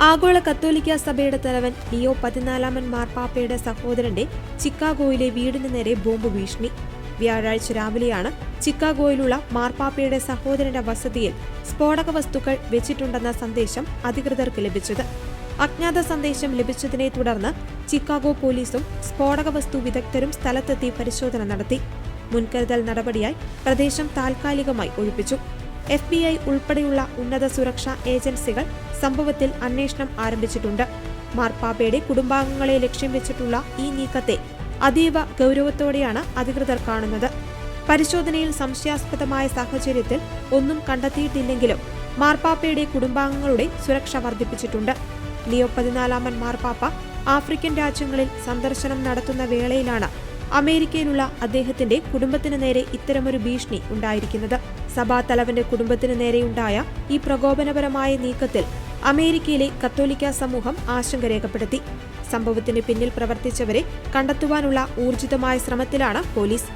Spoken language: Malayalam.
ആഗോള കത്തോലിക്ക സഭയുടെ തലവൻ ലിയോ 14 മാർപ്പാപ്പയുടെ സഹോദരന്റെ ചിക്കാഗോയിലെ വീടിന് നേരെ ബോംബ് ഭീഷണി. വ്യാഴാഴ്ച രാവിലെയാണ് ചിക്കാഗോയിലുള്ള മാർപ്പാപ്പയുടെ സഹോദരന്റെ വസതിയിൽ സ്ഫോടക വസ്തുക്കൾ വെച്ചിട്ടുണ്ടെന്ന സന്ദേശം അധികൃതർക്ക് ലഭിച്ചത്. അജ്ഞാത സന്ദേശം ലഭിച്ചതിനെ തുടർന്ന് ചിക്കാഗോ പോലീസും സ്ഫോടക വസ്തു വിദഗ്ധരും സ്ഥലത്തെത്തി പരിശോധന നടത്തി. മുൻകരുതൽ നടപടിയായി പ്രദേശം താൽക്കാലികമായി ഒഴിപ്പിച്ചു. FBI ഉൾപ്പെടെയുള്ള ഉന്നത സുരക്ഷാ ഏജൻസികൾ സംഭവത്തിൽ അന്വേഷണം ആരംഭിച്ചിട്ടുണ്ട്. മാർപ്പാപ്പയുടെ കുടുംബാംഗങ്ങളെ ലക്ഷ്യം വെച്ചിട്ടുള്ള ഈ നീക്കത്തെ അതീവ ഗൗരവത്തോടെയാണ് അധികൃതർ കാണുന്നത്. പരിശോധനയിൽ സംശയാസ്പദമായ സാഹചര്യത്തിൽ ഒന്നും കണ്ടെത്തിയിട്ടില്ലെങ്കിലും മാർപ്പാപ്പയുടെ കുടുംബാംഗങ്ങളുടെ സുരക്ഷ വർദ്ധിപ്പിച്ചിട്ടുണ്ട്. ലിയോ 14 മാർപ്പാപ്പ ആഫ്രിക്കൻ രാജ്യങ്ങളിൽ സന്ദർശനം നടത്തുന്ന വേളയിലാണ് അമേരിക്കയിലുള്ള അദ്ദേഹത്തിന്റെ കുടുംബത്തിനു നേരെ ഇത്തരമൊരു ഭീഷണി ഉണ്ടായിരിക്കുന്നത്. സഭാതലവന്റെ കുടുംബത്തിനു നേരെയുണ്ടായ ഈ പ്രകോപനപരമായ നീക്കത്തിൽ അമേരിക്കയിലെ കത്തോലിക്ക സമൂഹം ആശങ്ക രേഖപ്പെടുത്തി. സംഭവത്തിന് പിന്നിൽ പ്രവർത്തിച്ചവരെ കണ്ടെത്തുവാനുള്ള ഊർജിതമായ ശ്രമത്തിലാണ് പോലീസ്.